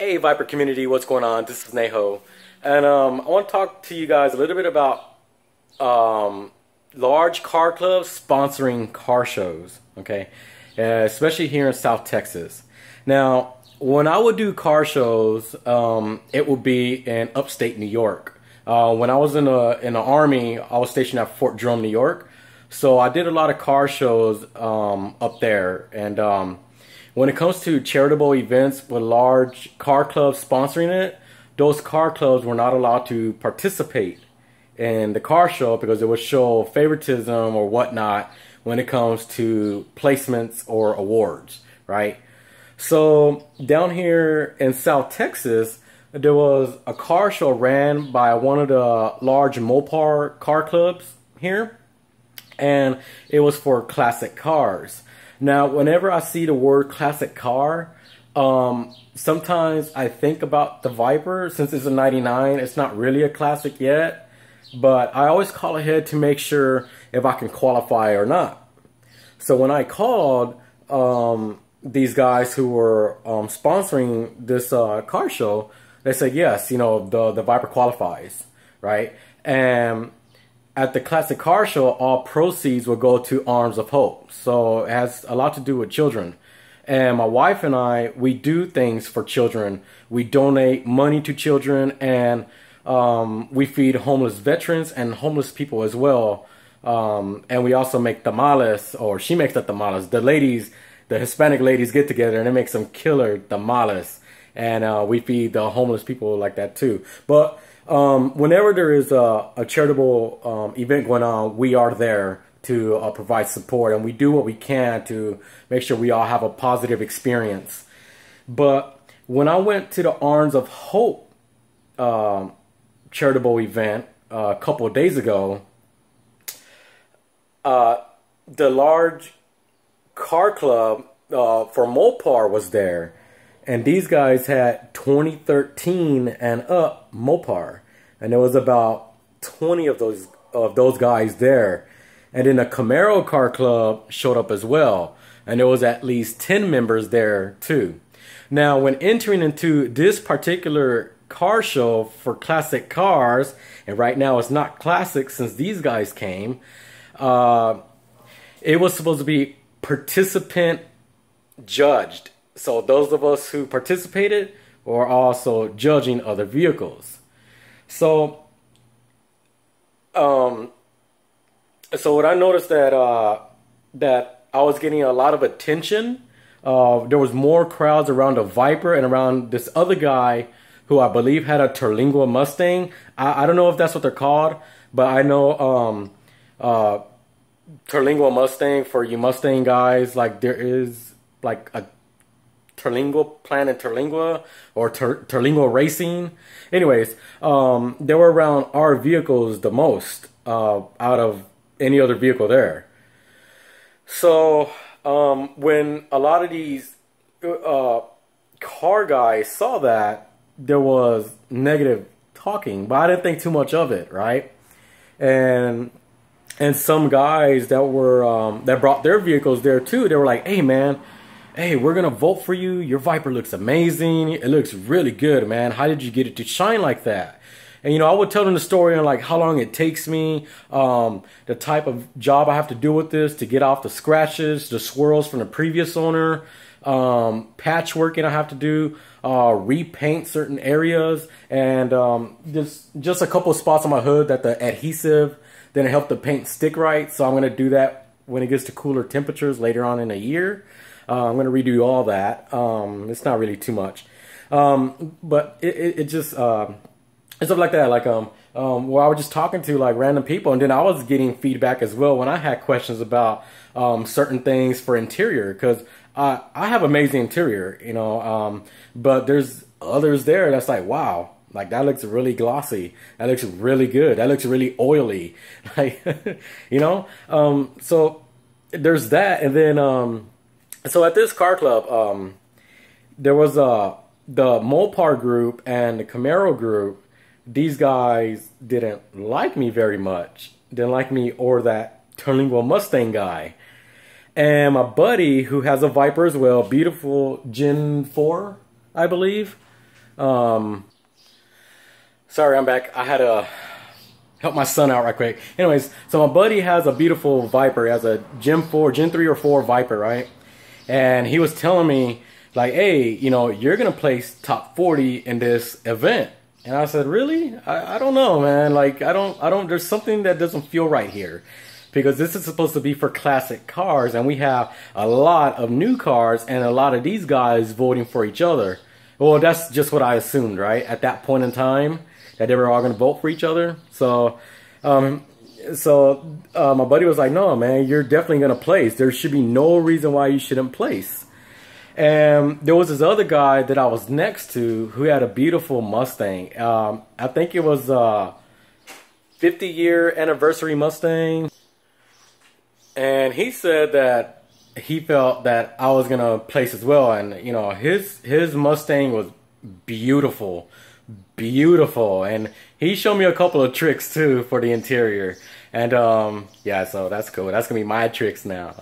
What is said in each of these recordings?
Hey Viper community, what's going on? This is Neho, and I want to talk to you guys a little bit about large car clubs sponsoring car shows. Okay, especially here in South Texas. Now, when I would do car shows, it would be in upstate New York. When I was in the Army, I was stationed at Fort Drum, New York, so I did a lot of car shows up there, and when it comes to charitable events with large car clubs sponsoring it, those car clubs were not allowed to participate in the car show because it would show favoritism or whatnot when it comes to placements or awards, right? So down here in South Texas, there was a car show ran by one of the large Mopar car clubs here, and it was for classic cars. Now, whenever I see the word classic car, sometimes I think about the Viper. Since it's a 99, it's not really a classic yet, but I always call ahead to make sure if I can qualify or not. So when I called these guys who were sponsoring this car show, they said, yes, you know, the Viper qualifies, right? And at the classic car show, all proceeds will go to Arms of Hope. So it has a lot to do with children. And my wife and I, we do things for children. We donate money to children, and we feed homeless veterans and homeless people as well. And we also make tamales, or she makes the tamales. The ladies, the Hispanic ladies get together and they make some killer tamales. And we feed the homeless people like that too. But whenever there is a charitable event going on, we are there to provide support, and we do what we can to make sure we all have a positive experience. But when I went to the Arms of Hope charitable event a couple of days ago, the large car club for Mopar was there. And these guys had 2013 and up Mopar, and there was about 20 of those guys there. And then a Camaro car club showed up as well, and there was at least 10 members there too. Now, when entering into this particular car show for classic cars, and right now it's not classic since these guys came, it was supposed to be participant judged. So those of us who participated were also judging other vehicles. So, so what I noticed that I was getting a lot of attention. There was more crowds around the Viper and around this other guy who I believe had a Terlingua Mustang. I don't know if that's what they're called, but I know Terlingua Mustang, for you Mustang guys, like there is like a Terlingua plant in Terlingua, or Terlingua Racing. Anyways, they were around our vehicles the most out of any other vehicle there. So when a lot of these car guys saw that, there was negative talking, but I didn't think too much of it, right? And some guys that were that brought their vehicles there too, they were like, hey man, hey, we're gonna vote for you. Your Viper looks amazing. It looks really good, man. How did you get it to shine like that? And you know, I would tell them the story and like how long it takes me, the type of job I have to do with this to get off the scratches, the swirls from the previous owner, patchworking I have to do, repaint certain areas, and just a couple of spots on my hood that the adhesive didn't help the paint stick right. So I'm gonna do that when it gets to cooler temperatures later on in the year. I'm going to redo all that. It's not really too much. But it just, and stuff like that. Like, well, I was just talking to like random people, and then I was getting feedback as well when I had questions about certain things for interior, because I have amazing interior, you know, but there's others there that's like, wow, like that looks really glossy. That looks really good. That looks really oily. Like, you know, so there's that. And then, so at this car club, there was the Mopar group and the Camaro group. These guys didn't like me very much. Didn't like me or that Terlingua Mustang guy. And my buddy, who has a Viper as well, beautiful Gen 4, I believe. Um, Sorry, I'm back. I had to help my son out right quick. Anyways, so my buddy has a beautiful Viper. He has a Gen 4, Gen 3 or 4 Viper, right? And he was telling me, like, hey, you know, you're going to place top 40 in this event. And I said, really? I don't know, man. Like, I don't, there's something that doesn't feel right here. Because this is supposed to be for classic cars, and we have a lot of new cars and a lot of these guys voting for each other. Well, that's just what I assumed, right? At that point in time, that they were all going to vote for each other. So, my buddy was like, no, man, you're definitely going to place. There should be no reason why you shouldn't place. And there was this other guy that I was next to who had a beautiful Mustang. I think it was a 50-year anniversary Mustang. And he said that he felt that I was gonna place as well, and you know, his Mustang was beautiful, beautiful, and he showed me a couple of tricks too for the interior, and yeah, so that's cool. That's gonna be my tricks now.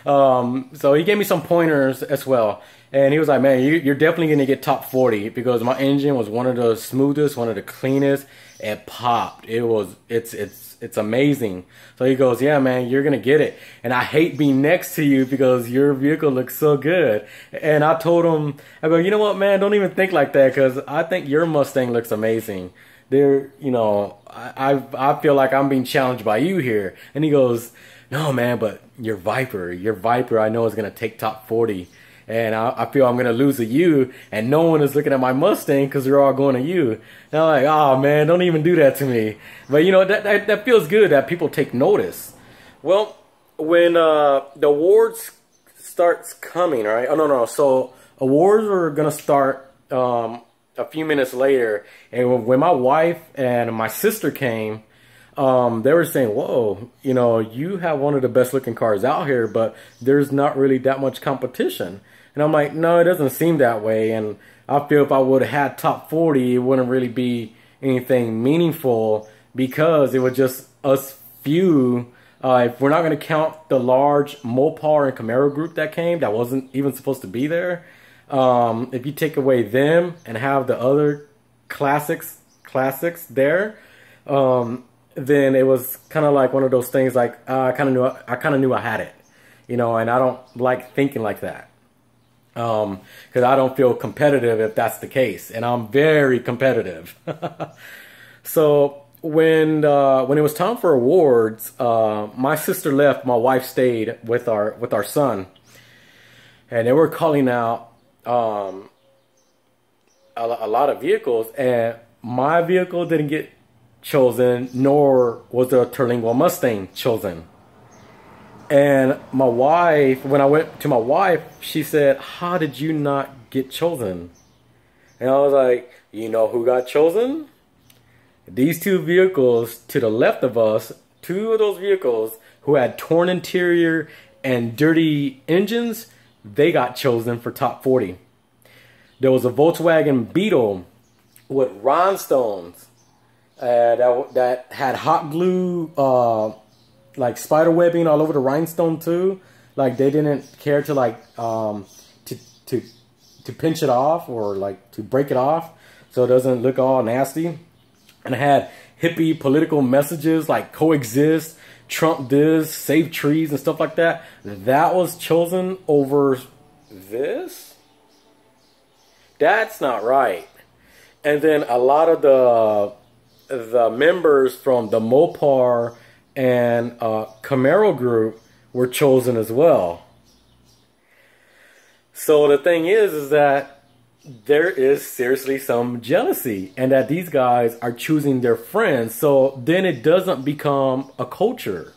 So he gave me some pointers as well, and he was like, man, you're definitely gonna get top 40 because my engine was one of the smoothest, one of the cleanest. It popped. It's amazing. So he goes, yeah, man, you're going to get it. And I hate being next to you because your vehicle looks so good. And I told him, I go, you know what, man, don't even think like that because I think your Mustang looks amazing. You know, I feel like I'm being challenged by you here. And he goes, no, man, but your Viper I know is going to take top 40. And I feel I'm going to lose to you, and no one is looking at my Mustang because they're all going to you. And I'm like, oh, man, don't even do that to me. But, you know, that feels good that people take notice. Well, when the awards starts coming, right? Oh, no. So awards are going to start a few minutes later. And when my wife and my sister came, they were saying, whoa, you know, you have one of the best looking cars out here, but there's not really that much competition. And I'm like, no, it doesn't seem that way. And I feel if I would have had top 40, it wouldn't really be anything meaningful because it was just us few. If we're not going to count the large Mopar and Camaro group that came, that wasn't even supposed to be there. If you take away them and have the other classics there, then it was kind of like one of those things like I kind of knew I had it, you know, and I don't like thinking like that. Because I don't feel competitive if that's the case, and I'm very competitive. So when it was time for awards, my sister left, my wife stayed with our son, and they were calling out a lot of vehicles, and my vehicle didn't get chosen, nor was the Terlingua Mustang chosen. And my wife, when I went to my wife, she said, how did you not get chosen? And I was like, you know who got chosen? These two vehicles to the left of us, two of those vehicles who had torn interior and dirty engines, they got chosen for top 40. There was a Volkswagen Beetle with rhinestones that had hot glue, like spider webbing all over the rhinestone too. Like they didn't care to like to pinch it off or like to break it off so it doesn't look all nasty. And it had hippie political messages like coexist, Trump this, save trees and stuff like that. That was chosen over this? That's not right. And then a lot of the members from the Mopar and Camaro group were chosen as well. So the thing is that there is seriously some jealousy, and that these guys are choosing their friends. So then it doesn't become a culture.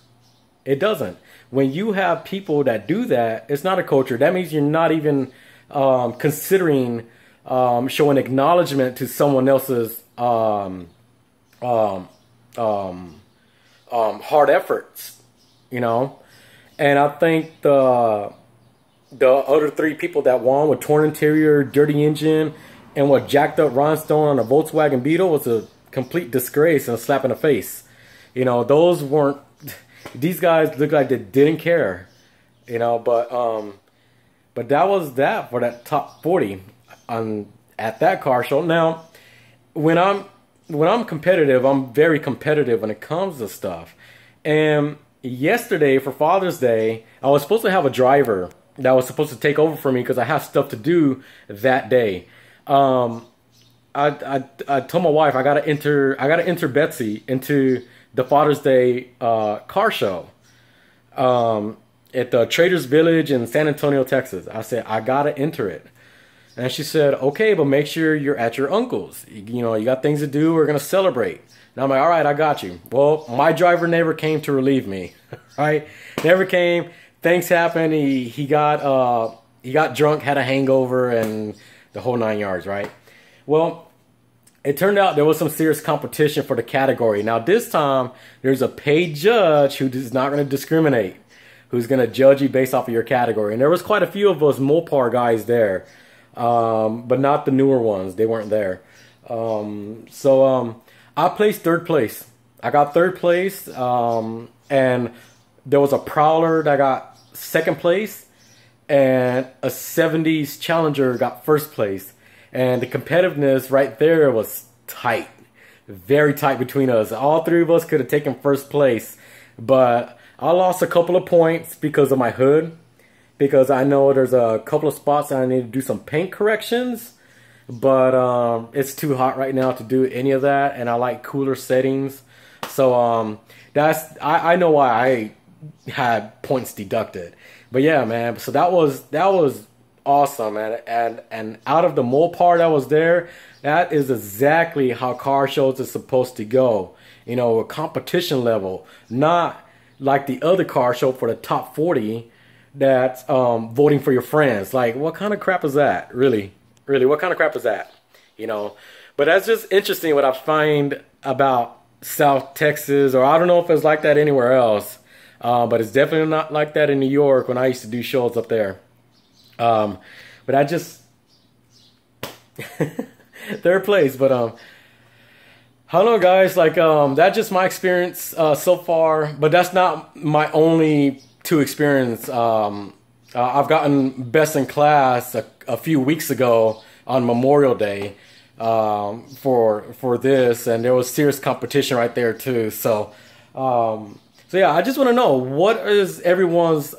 It doesn't. When you have people that do that, it's not a culture. That means you're not even considering showing acknowledgement to someone else's hard efforts, you know. And I think the other three people that won with torn interior, dirty engine, and what jacked up rhinestone on a Volkswagen Beetle was a complete disgrace and a slap in the face. You know, those weren't. These guys looked like they didn't care, you know. But that was that for that top 40. at that car show. Now, when I'm competitive, I'm very competitive when it comes to stuff. And yesterday for Father's Day, I was supposed to have a driver that was supposed to take over for me because I have stuff to do that day. I told my wife I gotta enter Betsy into the Father's Day car show at the Traders Village in San Antonio, Texas. I said I gotta enter it, and she said, okay, but make sure you're at your uncle's. You know, you got things to do. We're gonna celebrate. And I'm like, all right, I got you. Well, my driver never came to relieve me. Right? Never came. Things happened. He got drunk, had a hangover, and the whole 9 yards. Right? Well, it turned out there was some serious competition for the category. Now this time, there's a paid judge who is not going to discriminate, who's going to judge you based off of your category. And there was quite a few of us Mopar guys there, but not the newer ones. They weren't there. I placed third place. I got third place, and there was a Prowler that got second place, and a 70s Challenger got first place. And the competitiveness right there was tight, very tight between us. All three of us could have taken first place, but I lost a couple of points because of my hood, because I know there's a couple of spots that I need to do some paint corrections. But it's too hot right now to do any of that, and I like cooler settings. So I know why I had points deducted. But yeah, man. So that was awesome, man. And out of the Mopar that was there, that is exactly how car shows are supposed to go. You know, a competition level, not like the other car show for the top 40 that's voting for your friends. Like, what kind of crap is that, really? Really, what kind of crap is that? You know, but that's just interesting what I find about South Texas, or I don't know if it's like that anywhere else, but it's definitely not like that in New York when I used to do shows up there. But I just third place. But I don't know, guys. Like that's just my experience so far. But that's not my only two experience. I've gotten best in class a few weeks ago on Memorial Day for this, and there was serious competition right there too. So yeah, I just want to know, what is everyone's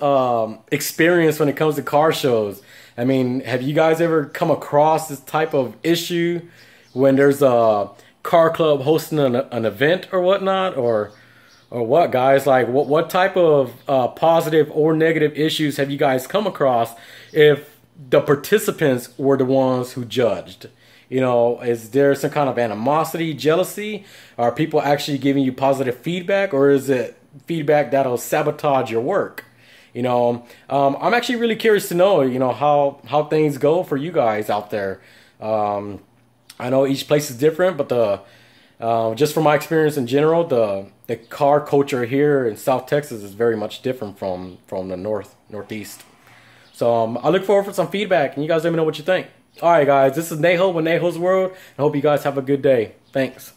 experience when it comes to car shows? I mean, have you guys ever come across this type of issue when there's a car club hosting an event or whatnot, or what, guys? Like, what type of positive or negative issues have you guys come across if the participants were the ones who judged? You know, is there some kind of animosity, jealousy? Are people actually giving you positive feedback, or is it feedback that'll sabotage your work? You know, I'm actually really curious to know, you know, how things go for you guys out there. I know each place is different, but just from my experience in general, the car culture here in South Texas is very much different from the Northeast. So I look forward for some feedback, and you guys let me know what you think. All right, guys, this is Neho with Neho's World. I hope you guys have a good day. Thanks.